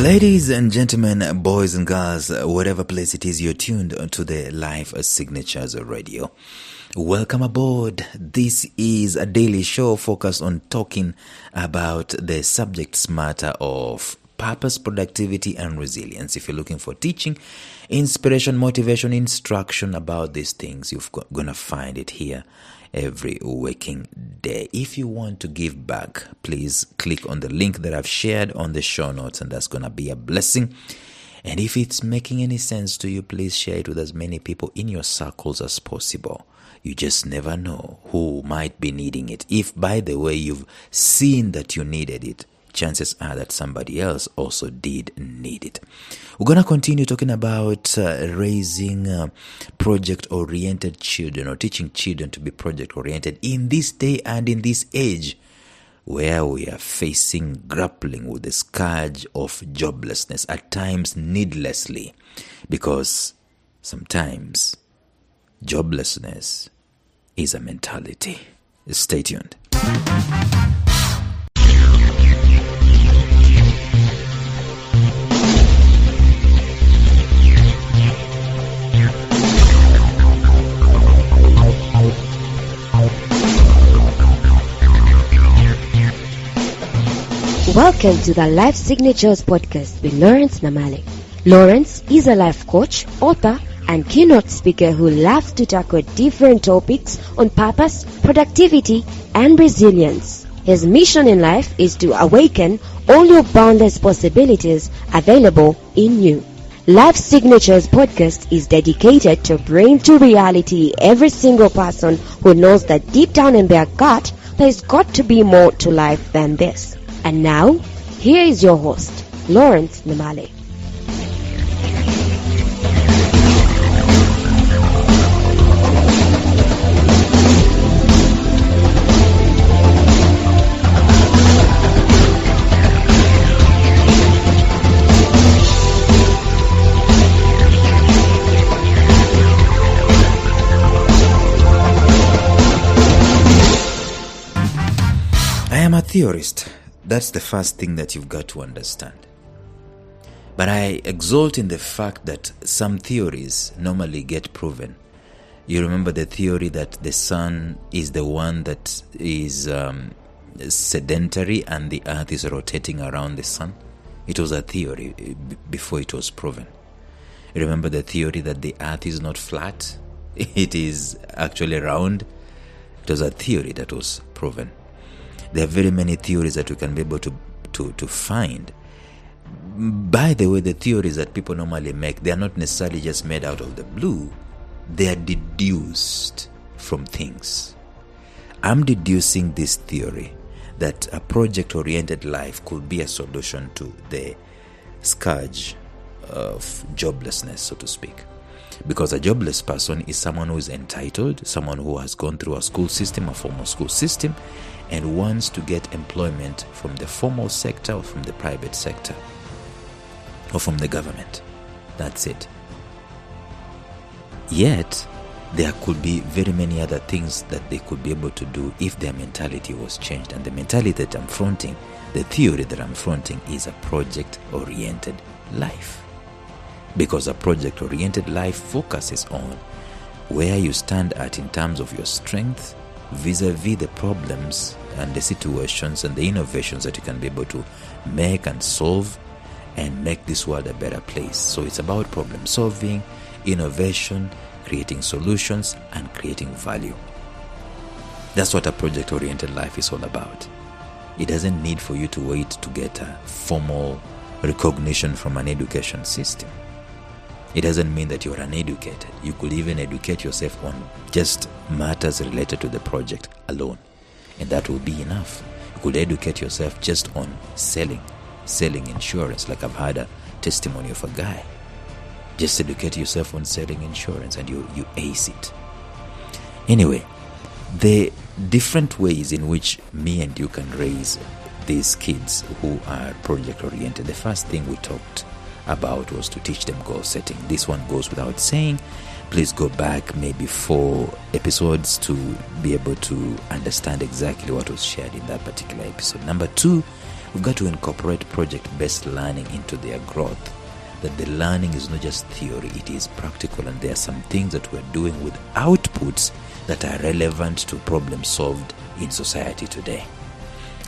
Ladies and gentlemen, boys and girls, whatever place it is you're tuned to the Life Signatures Radio. Welcome aboard. This is a daily show focused on talking about the subject matter of purpose, productivity, and resilience. If you're looking for teaching, inspiration, motivation, instruction about these things, you're going to find it here every waking day. If you want to give back, please click on the link that I've shared on the show notes, and that's going to be a blessing. And if it's making any sense to you, please share it with as many people in your circles as possible. You just never know who might be needing it. If, by the way, you've seen that you needed it, chances are that somebody else also did need it. We're going to continue talking about raising project-oriented children, or teaching children to be project-oriented in this day and in this age where we are grappling with the scourge of joblessness, at times needlessly, because sometimes joblessness is a mentality. Stay tuned. Welcome to the Life Signatures Podcast with Lawrence Namale. Lawrence is a life coach, author, and keynote speaker who loves to tackle different topics on purpose, productivity, and resilience. His mission in life is to awaken all your boundless possibilities available in you. Life Signatures Podcast is dedicated to bring to reality every single person who knows that deep down in their gut, there's got to be more to life than this. And now, here is your host, Lawrence Namale. I am a theorist. That's the first thing that you've got to understand. But I exult in the fact that some theories normally get proven. You remember the theory that the sun is the one that is sedentary and the earth is rotating around the sun? It was a theory before it was proven. You remember the theory that the earth is not flat? It is actually round? It was a theory that was proven. There are very many theories that we can be able to find. By the way, the theories that people normally make, they are not necessarily just made out of the blue. They are deduced from things. I'm deducing this theory that a project-oriented life could be a solution to the scourge of joblessness, so to speak. Because a jobless person is someone who is entitled, someone who has gone through a school system, a formal school system, and wants to get employment from the formal sector or from the private sector or from the government. That's it. Yet, there could be very many other things that they could be able to do if their mentality was changed. And the mentality that I'm fronting, the theory that I'm fronting, is a project-oriented life. Because a project-oriented life focuses on where you stand at in terms of your strength vis-a-vis the problems and the situations and the innovations that you can be able to make and solve and make this world a better place. So it's about problem solving, innovation, creating solutions, and creating value. That's what a project-oriented life is all about. It doesn't need for you to wait to get a formal recognition from an education system. It doesn't mean that you're uneducated. You could even educate yourself on just matters related to the project alone, and that will be enough. You could educate yourself just on selling insurance. Like I've had a testimony of a guy. Just educate yourself on selling insurance and you ace it. Anyway, the different ways in which me and you can raise these kids who are project-oriented. The first thing we talked about was to teach them goal setting. This one goes without saying. Please go back maybe 4 episodes to be able to understand exactly what was shared in that particular episode. Number 2, We've got to incorporate project-based learning into their growth. That the learning is not just theory, it is practical, and there are some things that we're doing with outputs that are relevant to problems solved in society today.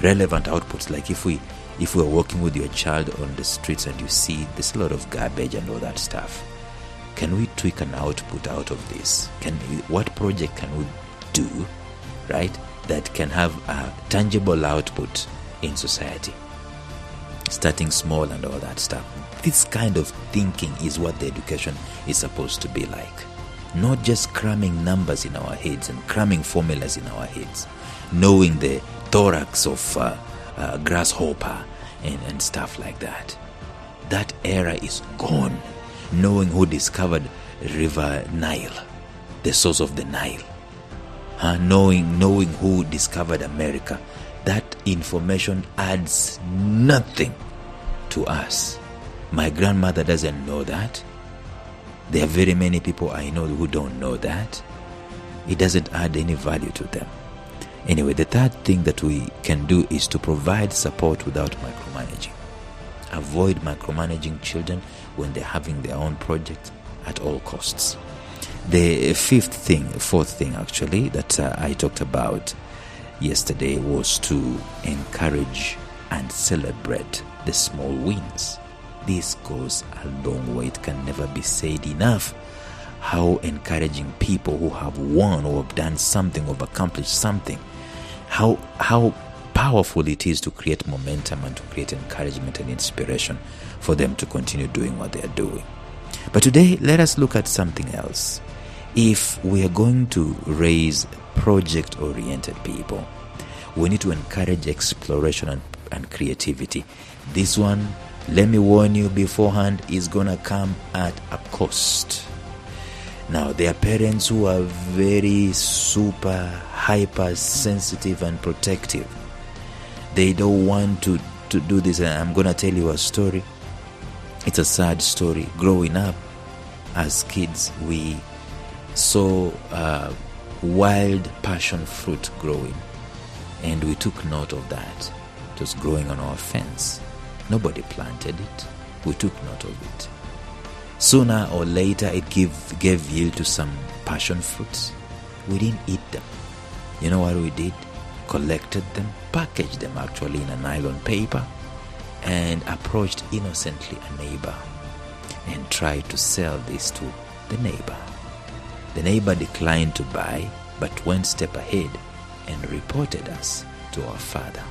Relevant outputs, like if we're working with your child on the streets and you see there's a lot of garbage and all that stuff, can we tweak an output out of this? What project can we do, right, that can have a tangible output in society? Starting small and all that stuff. This kind of thinking is what the education is supposed to be like. Not just cramming numbers in our heads and cramming formulas in our heads. Knowing the thorax of grasshopper and stuff like that. That era is gone. Knowing who discovered River Nile, the source of the Nile. Knowing who discovered America. That information adds nothing to us. My grandmother doesn't know that. There are very many people I know who don't know that. It doesn't add any value to them. Anyway, the third thing that we can do is to provide support without micromanaging. Avoid micromanaging children when they're having their own projects at all costs. The fourth thing actually, that I talked about yesterday was to encourage and celebrate the small wins. This goes a long way. It can never be said enough how encouraging people who have won or have done something or have accomplished something, how powerful it is to create momentum and to create encouragement and inspiration for them to continue doing what they are doing. But today, let us look at something else. If we are going to raise project-oriented people, we need to encourage exploration and creativity. This one, let me warn you beforehand, is gonna come at a cost. Now, there are parents who are very super hyper sensitive and protective. They don't want to do this. And I'm gonna tell you a story. It's a sad story. Growing up as kids, we saw wild passion fruit growing, and we took note of that. It was growing on our fence. Nobody planted it. We took note of it. Sooner or later, it gave yield to some passion fruits. We didn't eat them. You know what we did? Collected them, packaged them actually in a nylon paper, and approached innocently a neighbor and tried to sell this to the neighbor. The neighbor declined to buy, but went a step ahead and reported us to our father.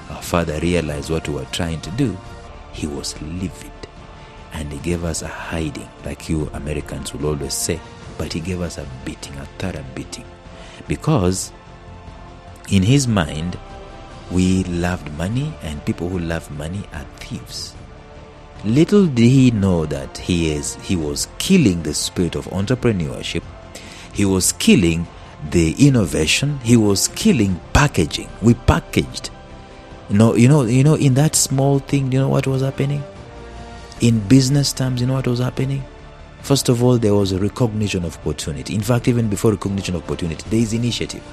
Our father realized what we were trying to do. He was livid, and he gave us a hiding, like you Americans will always say, but he gave us a beating, a thorough beating, because in his mind, we loved money, and people who love money are thieves. Little did he know that he was killing the spirit of entrepreneurship. He was killing the innovation. He was killing packaging. We packaged. You know, in that small thing, you know what was happening? In business terms, you know what was happening? First of all, there was a recognition of opportunity. In fact, even before recognition of opportunity, there is initiative.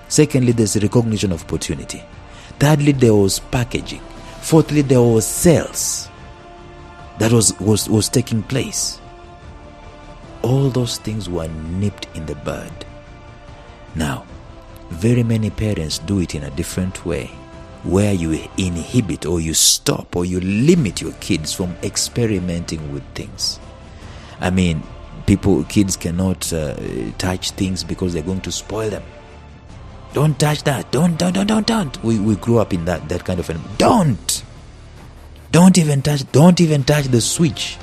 Secondly, there's a recognition of opportunity. Thirdly, there was packaging. Fourthly, there was sales that was taking place. All those things were nipped in the bud. Now, very many parents do it in a different way, where you inhibit or you stop or you limit your kids from experimenting with things. I mean, kids cannot touch things because they're going to spoil them. Don't touch that. Don't. We grew up in that kind of Don't even touch the switch.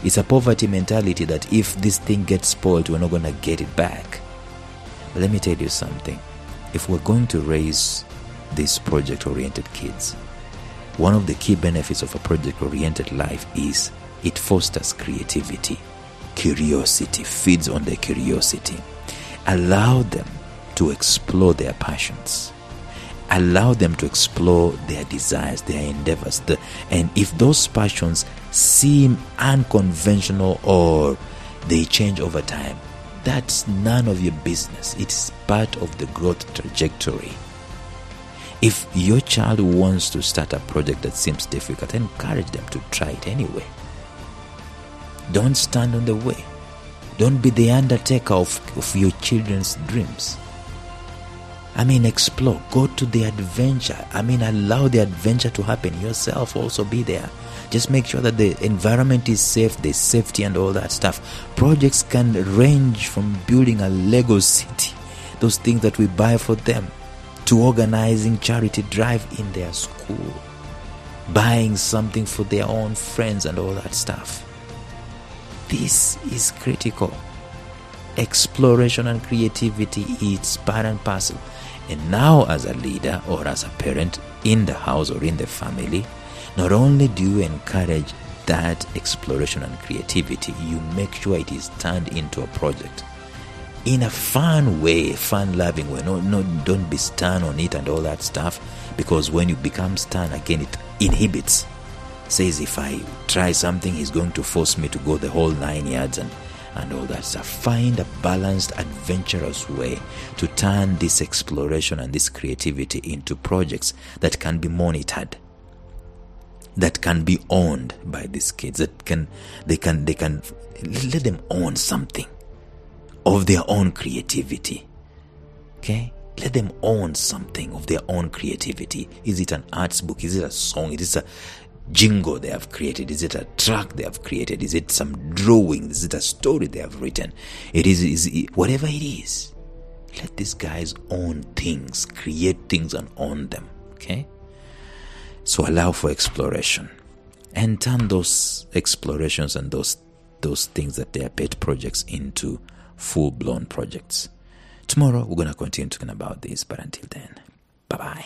It's a poverty mentality that if this thing gets spoiled, we're not going to get it back. But let me tell you something. If we're going to raise these project-oriented kids, one of the key benefits of a project-oriented life is it fosters creativity. Curiosity, feeds on their curiosity. Allow them to explore their passions. Allow them to explore their desires, their endeavors. And if those passions seem unconventional or they change over time, that's none of your business. It's part of the growth trajectory. If your child wants to start a project that seems difficult, encourage them to try it anyway. Don't stand on the way. Don't be the undertaker of your children's dreams. Explore. Go to the adventure. Allow the adventure to happen. Yourself also be there. Just make sure that the environment is safe, there's safety and all that stuff. Projects can range from building a Lego city, those things that we buy for them, to organizing charity drive in their school, buying something for their own friends and all that stuff. This is critical. Exploration and creativity is part and parcel. And now, as a leader or as a parent in the house or in the family, not only do you encourage that exploration and creativity, you make sure it is turned into a project in a fun way, fun-loving way. No, don't be stern on it and all that stuff, because when you become stern, again, it inhibits. Says, if I try something, he's going to force me to go the whole 9 yards and all that stuff. Find a balanced, adventurous way to turn this exploration and this creativity into projects that can be monitored, that can be owned by these kids, they can let them own something of their own creativity. Okay? Let them own something of their own creativity. Is it an arts book? Is it a song? Is it a jingle they have created? Is it a track they have created? Is it some drawing? Is it a story they have written? Whatever it is, let these guys own things, create things and own them. Okay? So allow for exploration and turn those explorations and those things that they are pet projects into full-blown projects. Tomorrow we're going to continue talking about this, but until then, bye-bye.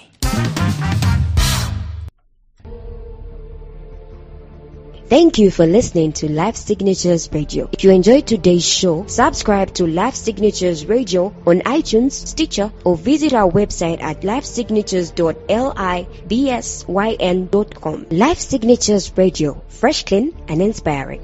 Thank you for listening to Life Signatures Radio. If you enjoyed today's show, subscribe to Life Signatures Radio on iTunes, Stitcher, or visit our website at lifesignatures.libsyn.com. Life Signatures Radio, fresh, clean, and inspiring.